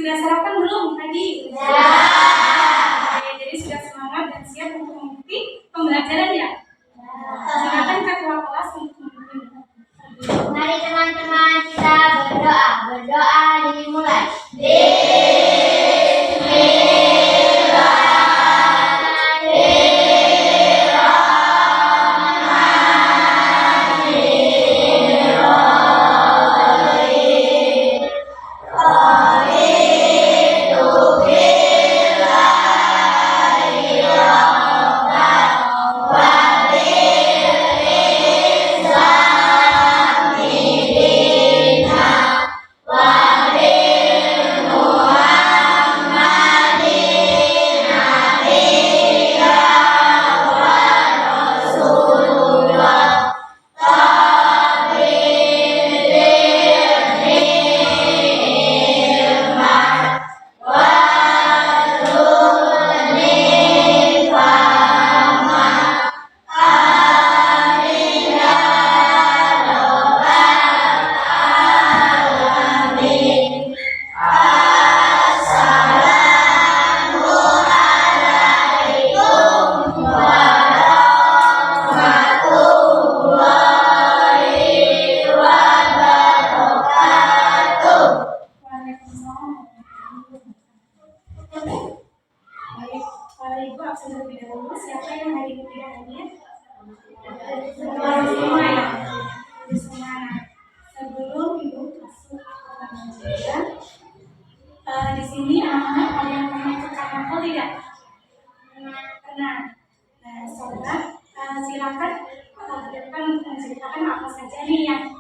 Sudah sarapan belum tadi? Ya. Oke, jadi sudah semangat dan siap untuk mengikuti pembelajaran ya? Silakan ketua kelas untuk memimpin. Mari teman-teman kita berdoa. Berdoa dimulai. Baik, para ibu absen terlebih dahulu. Siapa yang hari ini tidak hadir? Semua ya. Semua. Sebelum ibu masuk ke pembelajaran, di sini anak-anak ada yang pernah ikut karnaval tidak? Pernah. Nah, sobat, silakan ke depan untuk menceritakan apa saja nih yang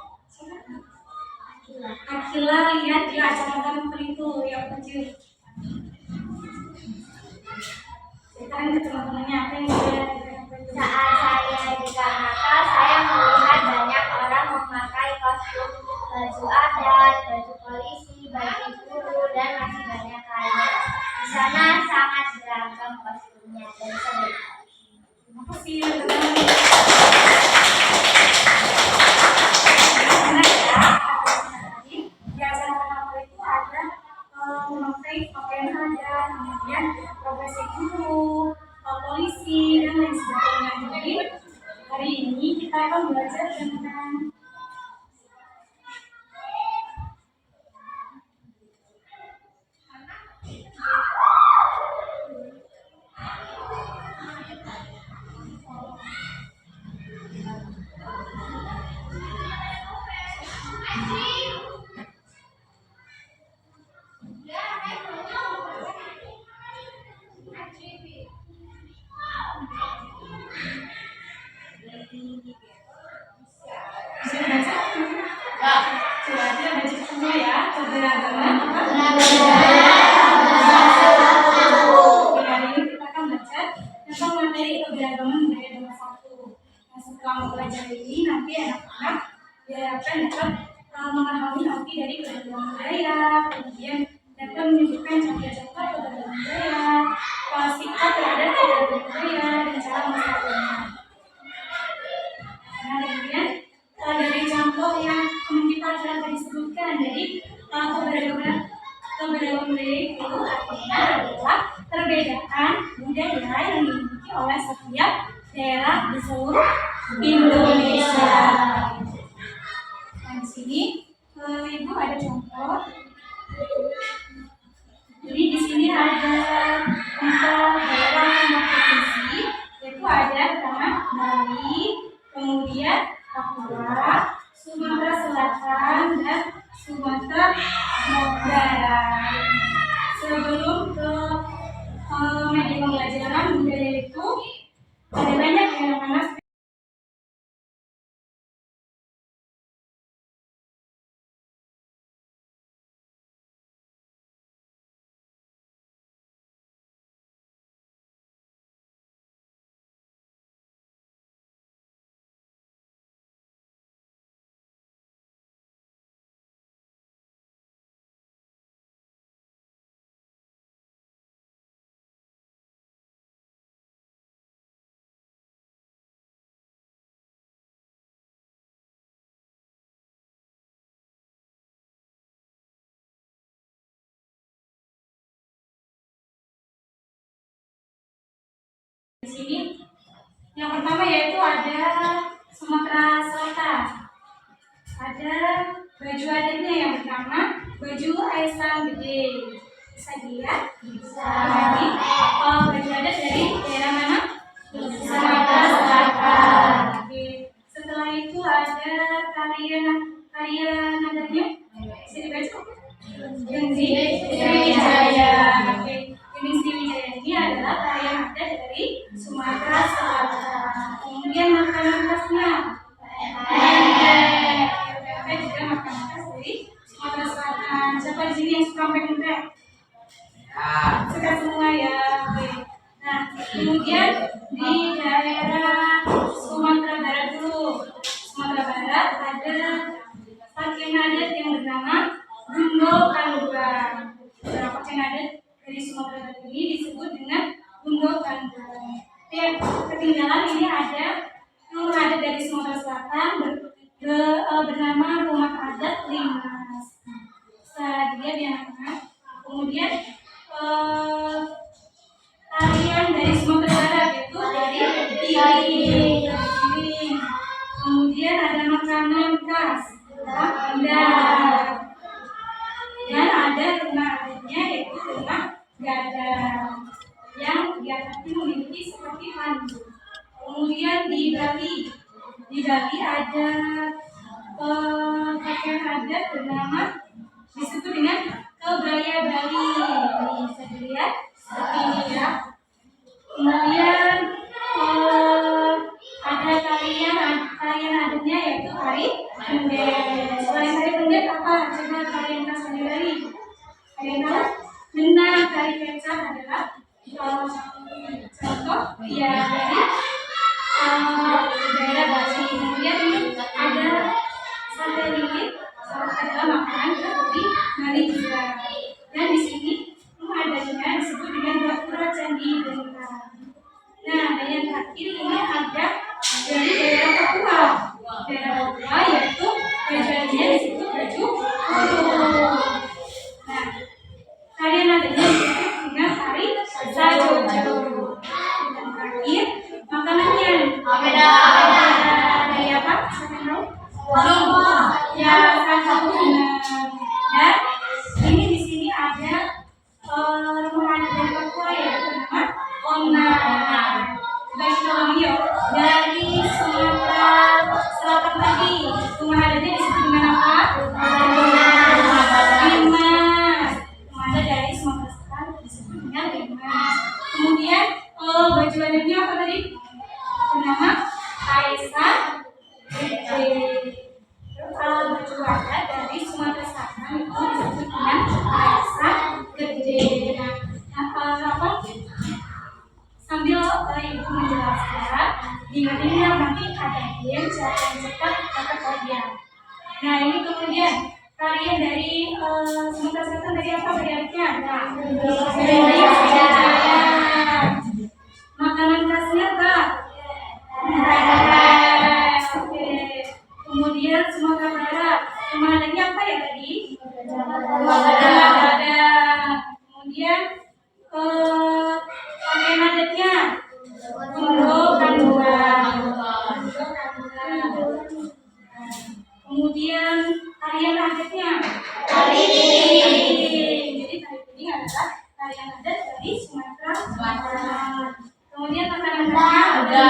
Akila lihat di acara karnaval itu yang kecil. Ceritakan ke teman-temannya apa yang dilihat di karnaval itu. Saat saya di karnaval, saya melihat banyak orang memakai kostum baju adat, baju polisi, baju guru, dan masih banyak lainnya. Di sana sangat beragam kostumnya dan seru. Terima kasih teman-teman. Di acara karnaval itu ada memakai pakaian adat, kemudian profesi guru, polisi, dan lain sebagainya. Jadi hari ini kita akan belajar tentang bisa baca? Coba kita baca semua ya. Keberagaman apa? Hari ini kita akan baca tentang materi keberagaman budaya nomor 1. Nah, setelah mempelajari ini nanti anak-anak diharapkan dapat memahami arti dari keberagaman budaya, kemudian dapat menyebutkan contoh-contoh keberagaman budaya, sikap terhadap keberagaman budaya, dan cara melestarikannya. Nah, kemudian dari contoh yang kita telah disebutkan, jadi keberagaman budaya itu artinya adalah perbedaan budaya yang dimiliki oleh setiap daerah di seluruh Indonesia. Nah, di sini ibu ada contoh. Jadi di sini ada contoh daerah nomor provinsi, yaitu ada pertama Bali, kemudian Papua, Sumatera Selatan, dan Sumatera Barat. Sebelum ke media pembelajaran budaya itu ada banyak yang mana Yang pertama yaitu ada Sumatera Selatan. Ada baju adatnya yang pertama baju Aisan Gede. Bisa dilihat? Bisa. Ini baju adat dari daerah mana? Sumatera Selatan. Oke. Setelah itu ada tarian adatnya. Bisa dibaca? Gengsi Sriwijaya. Oke. Gengsi Sriwijaya ini adalah tarian adat dari Sumatera Selatan. Kemudian makanan khasnya pempek juga makanan khas dari Sumatera Selatan. Siapa di sini yang suka pempek? Suka semua ya. Oke. Nah, kemudian di daerah Sumatera Barat dulu. Sumatera Barat ada pakaian adat yang bernama Bundo Kandungan. Pakaian adat dari Sumatera Barat ini disebut dengan Bundo Kandungan. Ketinggalan ini ada rumah adat dari Sumatera Selatan bernama Rumah Adat Limas. Setelah dia anak-anak. Kemudian tarian dari Sumatera Barat yaitu dari piring. Kemudian ada makanan khas rendang. Dan ada rumah adatnya yaitu rumah gadang yang di atasnya memiliki seperti pandu. Kemudian di Bali ada pakaian adat bernama disebut dengan kebaya Bali. Bisa dilihat seperti ini ya. Kemudian ada tarian adatnya yaitu tari pendet. Selain tari pendet apa? Coba tarian khas dari Bali. Ada yang tahu? Benar, tari kecak adalah contoh ya dari daerah Bali. Kemudian ada sate lilit, adalah makanan dari Bali juga. Dan di sini adanya disebut dengan Gapura Candi Bentang. Nah, dan yang terakhir ini ada dari daerah Papua. Daerah Papua yaitu bajuannya disebut baju Ulu. Nah, tarian adanya disebut dengan tari Sajojo. Dan terakhir makanannya. Dari apa? Siapa yang tahu? Ya, satu benar. Dan ini di sini ada rumah adat dari Papua ya, bernama Ona. Baik Romeo dari Sumatera Selatan tadi. Rumah adatnya disebut dengan apa? Limas. Rumah adat dari Sumatera Selatan disebut dengan Limas. Kemudian baju adatnya apa tadi? Bernama Aisan Gede. Baju adat dari Sumatera Selatan itu disebut dengan Aisan Gede. Apa? Sambil ibu menjelaskan, diingat-ingat nanti ada game siapa yang cepat dapat hadiah. Nah ini kemudian tarian dari Sumatera Selatan dari apa variannya? Dari Sriwijaya. Makanan khasnya apa? Oke. Kemudian Sumatera Barat, kemanaannya apa ya tadi? Ada. Kemudian pakaian adatnya Bundo Kandungan. Kemudian tarian adatnya tari piring. Jadi tari piring adalah tarian adat dari Sumatera Selatan. Kemudian makanan khasnya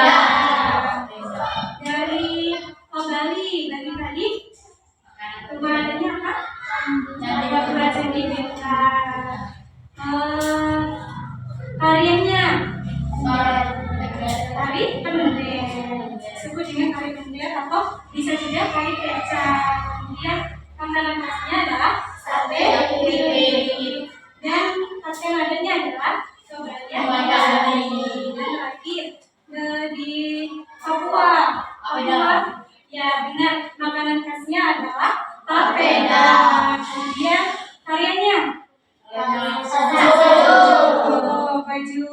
dari Bali tadi rumah adatnya apa? Gapura Candi Bentang. Tariannya tari pendet, disebut dengan tari pendet atau bisa juga tari kecak. Kemudian makanan khasnya adalah sate lilit dan pakaian adatnya adalah kebaya Bali. Dan terakhir di Papua ya benar, makanan khasnya adalah papeda. Kemudian tariannya baju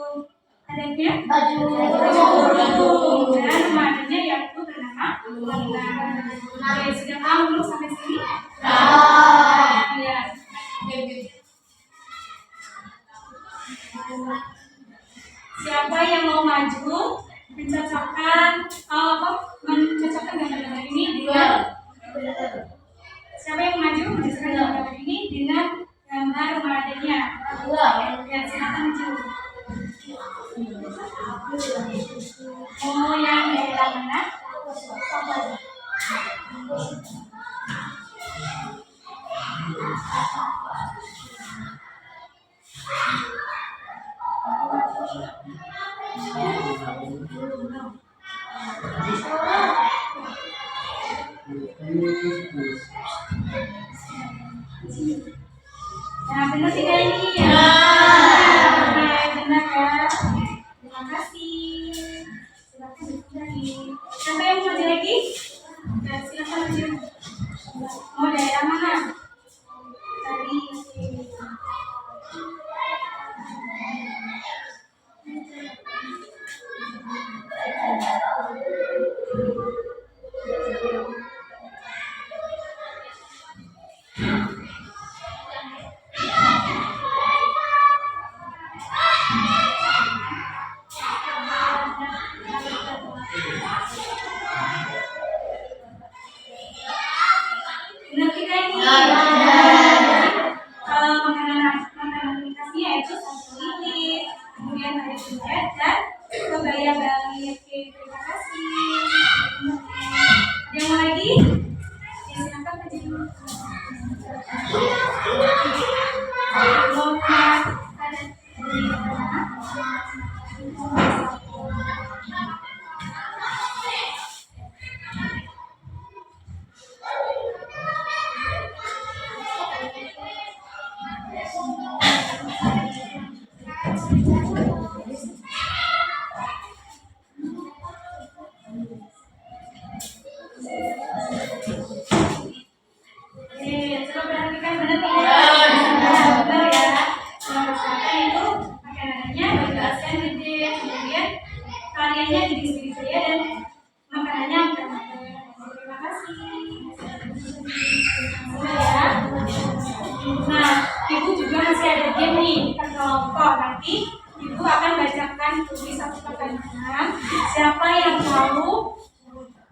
adatnya baju Ulu dan rumah adatnya yaitu bernama Lengan. Oke, sudah tahu belum sampai sini? Ya. Siapa yang mau maju mencocokkan gambar-gambar ini dengan siapa yang maju mencocokkan gambar ini dengan gambar remajannya. Ya, silakan maju. Mau yang daerah mana? Nah, benar tidak ini ya? Benar ya. Terima kasih. Silakan dari siapa yang mau lagi? Ya, silakan maju. Mau daerah mana? Tadi. Benar tidak ini? Makanan khasnya yaitu sate lilit, kemudian ada bulet dan kebaya Bali. Oke, terima kasih. Ada yang mau lagi? Ya, silakan maju. Mau ada dari mana? Coba perhatikan benar tidak? Benar ya. Yang pertama itu makanannya baju ASEAN gede, kemudian karyanya sedikit saja dan makanannya angkat. Terima kasih. Sudah ya. Nah, ibu juga masih ada game nih kelompok. Nanti ibu akan bacakan tulis satu pertanyaan. Siapa yang tahu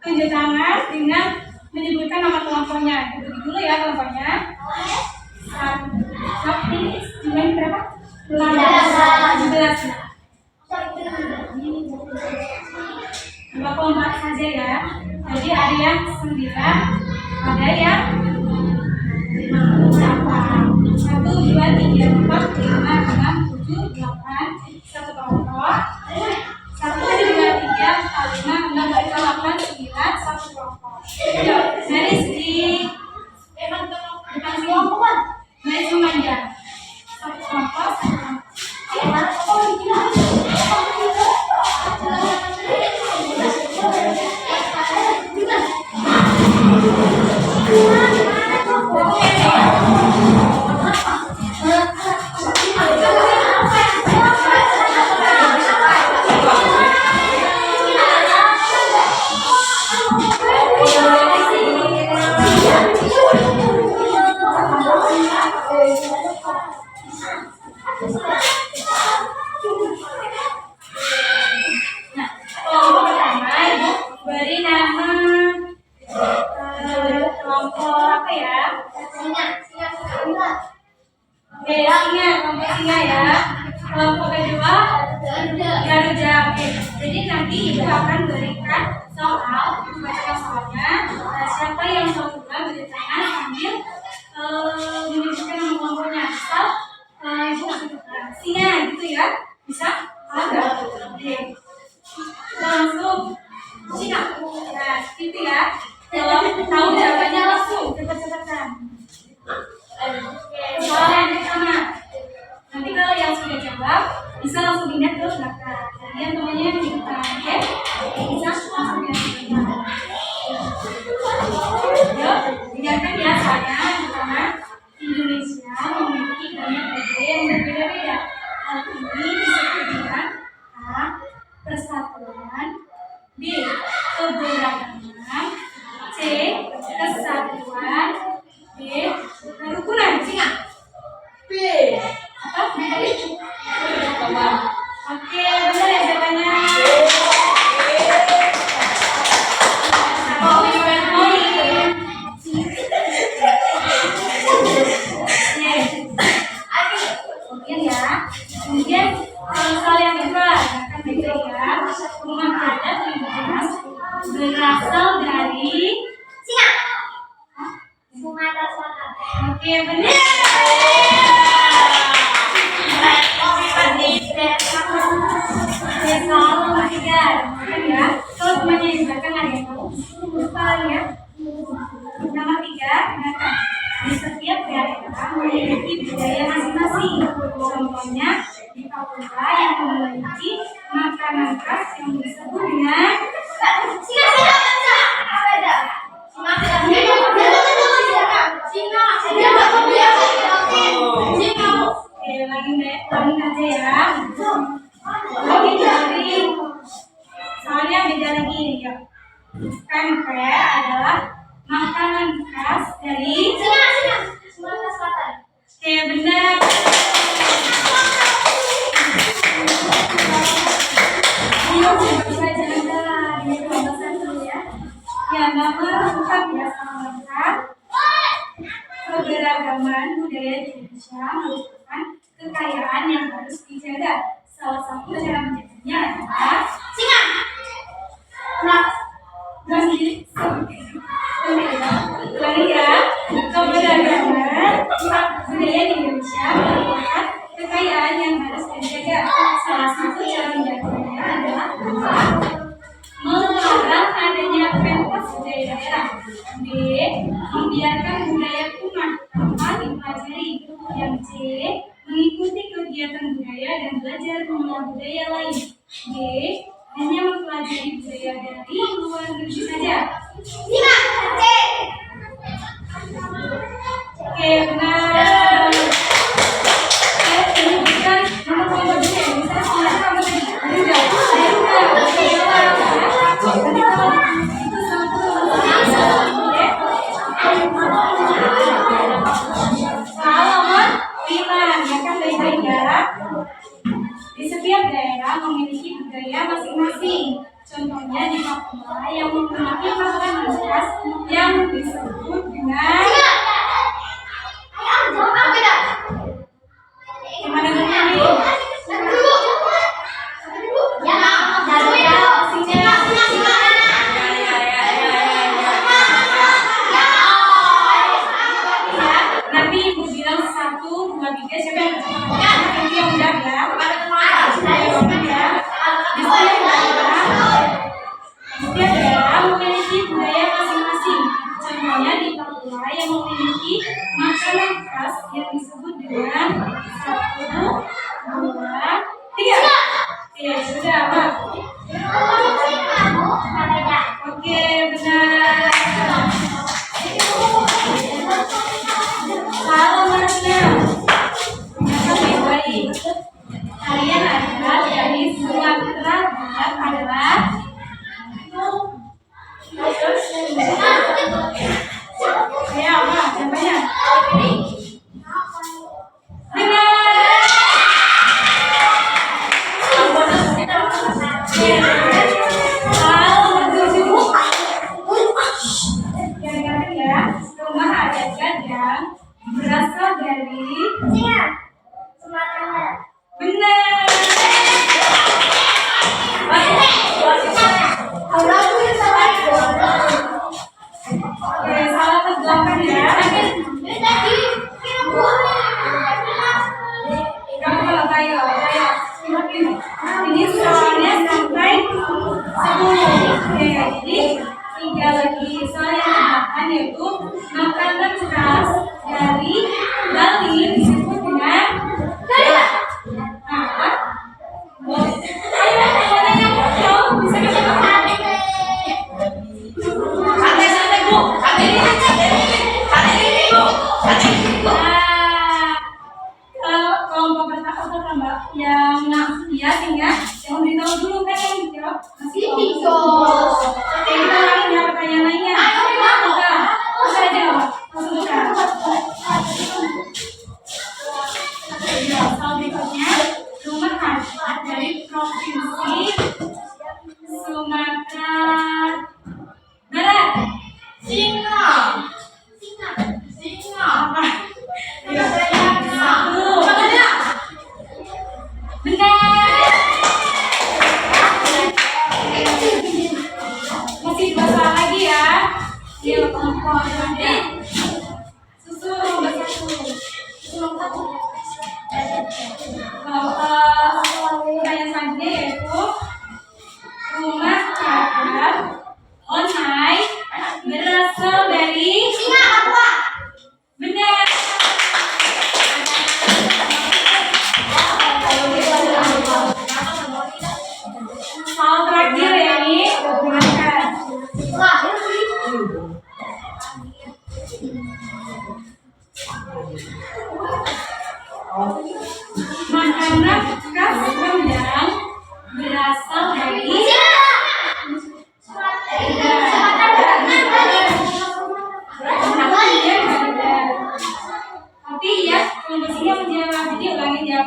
tunjuk tangan dengan menyebutkan nama kelompoknya. Ibu dulu ya kelompoknya. Tapi jumlahnya berapa? 17. Dua kelompok saja ya. Jadi ada yang 9, ada yang 8. 1, 2, 3, 4, 5, 6, 7, 8. Satu kelompok. 1, 2, 3, 4, 5, 6, 7, 8, 9. Satu kelompok. Dari segi depan kelompok. Dari memanjang. Satu kelompok. Kelompok pertama ibu beri nama kelompok apa ya? Singa, kelompok singa ya. Kelompok kedua Garuda. Oke. Jadi nanti ibu akan berikan soal, ibu bacakan soalnya. Siapa yang mau coba beri tangan sambil menyebutkan nama kelompoknya. Misal ibu singa gitu ya, bisa? Ada. Oke. Langsung singa. Nah, gitu ya. Kalau tahu jawabannya langsung cepat-cepatan. Oke, soal yang pertama. Nanti kalau yang sudah jawab bisa langsung pindah ke belakang. Kalian temannya yang di depan, oke? Bisa langsung pindah ke belakang. Yuk, dengarkan ya saya. Pertama, Indonesia memiliki banyak budaya yang berbeda-beda. Hal ini disebut dengan A. Persatuan, B. Keberagaman, C. Kesatuan, D. Kerukunan. Singa. B. Apa? Oke, benar ya jawabannya. memiliki budaya masing-masing. Contohnya di Papua yang memiliki makanan khas yang disebut dengan Oke, lagi aja ya. Lagi dari soalnya beda lagi ya. Pempek adalah makanan khas dari Sumatera Selatan. Oke, benar. Ayo kita jalan-jalan. Ini pembahasan dulu ya. Ya, nama lengkap ya, sama lengkap. Keberagaman budaya di Indonesia merupakan kekayaan yang harus dijaga. Salah satu cara menjaganya adalah keberagaman budaya di Indonesia merupakan kekayaan yang harus dijaga. Salah satu cara menjaganya adalah melarang adanya pentas budaya daerah. B. Membiarkan budaya punah tanpa dipelajari. Yang C. Mengikuti kegiatan budaya dan belajar mengenal budaya lain. D. Hanya mempelajari budaya dari luar negeri saja. Oke, benar. Ini bukan nomor budaya. Misalnya sekolah kamu tadi udah. Oke, nanti kalau itu Halaman 5, ya kan baik-baik ya. Di setiap daerah memiliki budaya masing-masing. Contohnya di Papua yang memiliki makanan khas yang disebut dengan gimana ini? Nanti ibu bilang 1, 2, 3 siapa yang nanti yang udah ya. Setiap daerah memiliki budaya masing-masing. Contohnya di Papua yang memiliki makanan khas yang disebut dengan 1, 2, 3. Oke, sudah apa? Oke, benar. Alamatnya baik-baik. Kalian adalah dari Sumatera Barat adalah ya apa? Siapanya? Dengar ya, rumah adat gadang berasal dari benar. Oke, salah terbelakang ya. Kamu kalau kayak ini soalnya sampai 10. Oke, jadi 3 lagi soal yang tambahan yaitu makanan khas dari Bali disebut dengan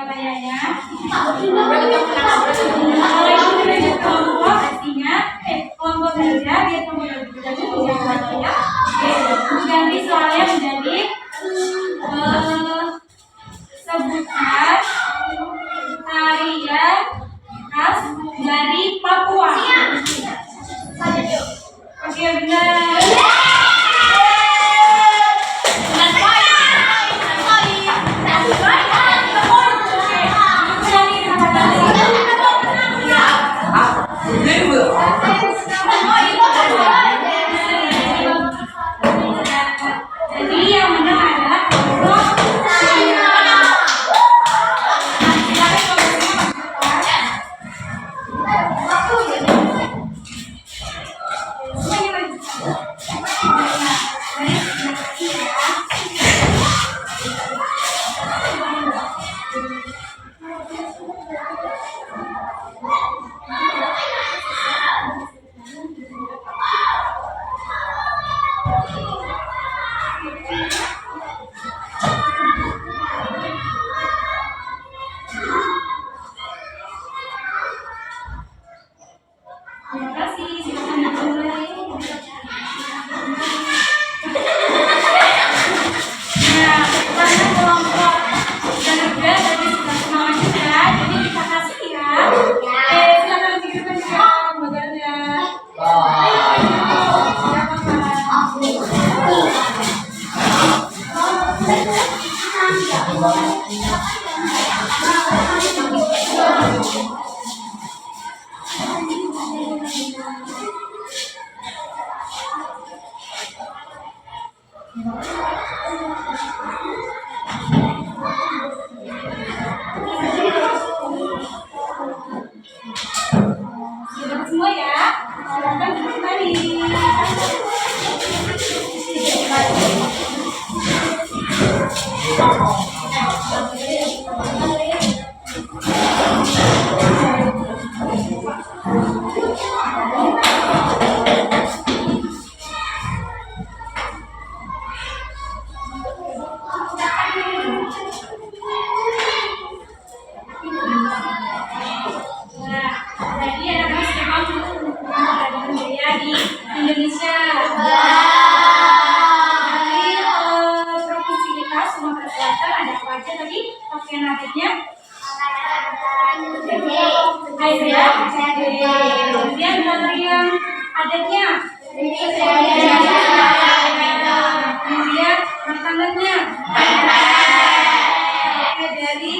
kayaknya. Kalau itu menunjuk kelompok artinya kelompok ganda biar kelompok ganda menjadi ya. Ganti soalnya menjadi sebutan tarian khas dari Papua. Oke, benar. Jadi yang menang adalah kelompok China. Terima kasih. Silakan dimulai. Nah, karena kelompok Garuda tadi sudah kenalan juga, jadi kita kasih ya. Silakan pikirkan juga modalnya. Sudah semua ya? Silakan kembali. Nah, tadi ada Mas Kepang ada budaya di Indonesia. Dari provinsi kita Sumatera Selatan ada apa aja tadi pakaian adatnya? Air ya. Kemudian tarian adatnya. Kemudian makanannya. Dari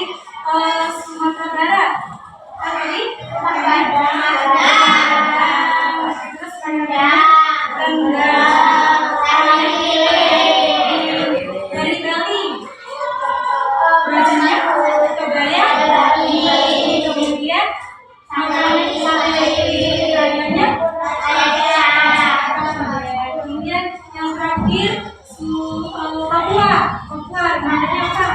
Sumatera Barat. Tadi terus dari Bali bajunya kebaya, kemudian makanannya, kemudian yang terakhir Papua namanya apa?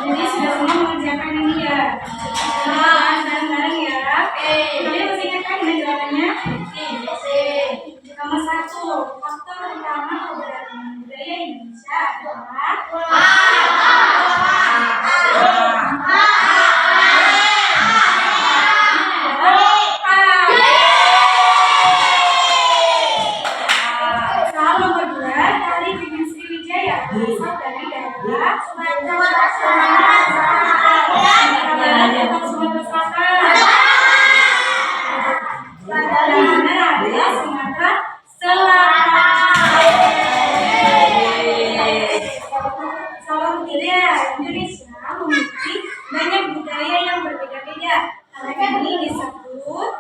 Jadi sudah semua mengerjakan ini ya. Bareng-bareng ya. Kalian masih ingat kan jawabannya? Nomor 1, faktor utama keberadaan budaya Indonesia adalah soal nomor 2, tari dengan Sriwijaya berasal dari daerah Sumatera Barat atau Sumatera Selatan. Yang benar adalah Sumatera Selatan. Soal ketiga, Indonesia memiliki banyak budaya yang berbeda-beda. Hal ini disebut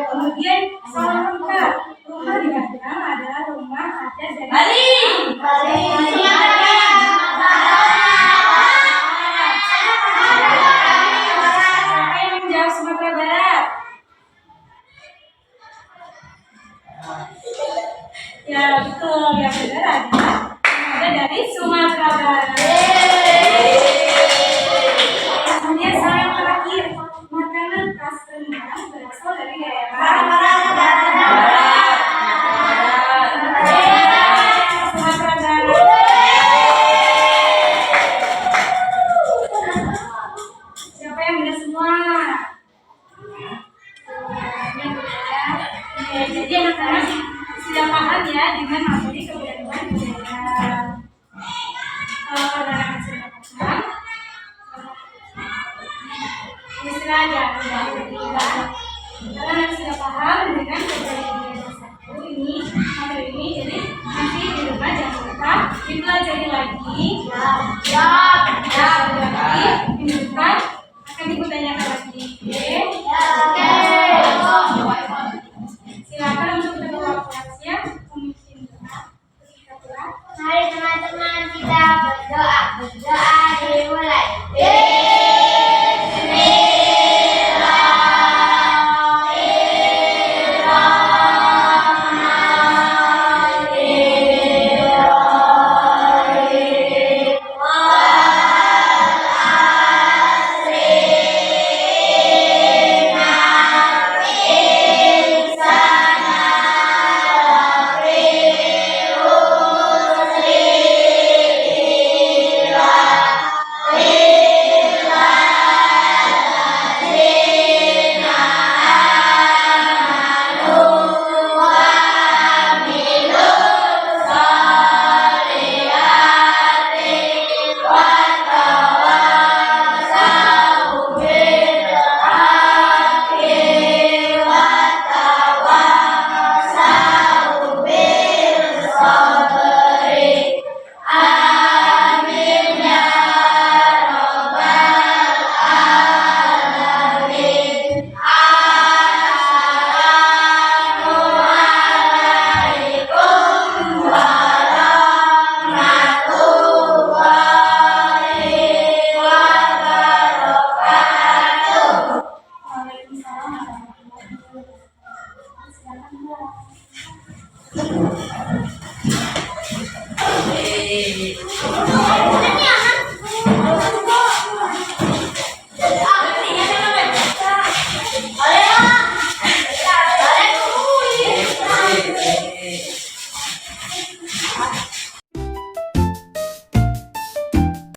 kemudian soal rumah. Rumah di Batam adalah rumah adat dari siapa yang menjawab Sumatera Barat? Ya betul, yang benar adalah ada dari Sumatera Barat. Kemudian soal yang terakhir, makanan khas Rendang berasal dari daerah Sumatera Barat. Siapa yang benar semua? Jadi anak-anak sudah paham ya dengan materi keberadaan budaya. Kalau anak-anak sudah paham, istirahat. Karena sudah paham dengan keberadaan budaya satu ini, materi ini, jadi nanti di rumah jangan lupa dipelajari lagi. Lagi minggu depan akan ibu tanyakan lagi. Oke. Silakan untuk kedua kelasnya memimpin doa. Mari teman-teman kita berdoa. Berdoa dimulai.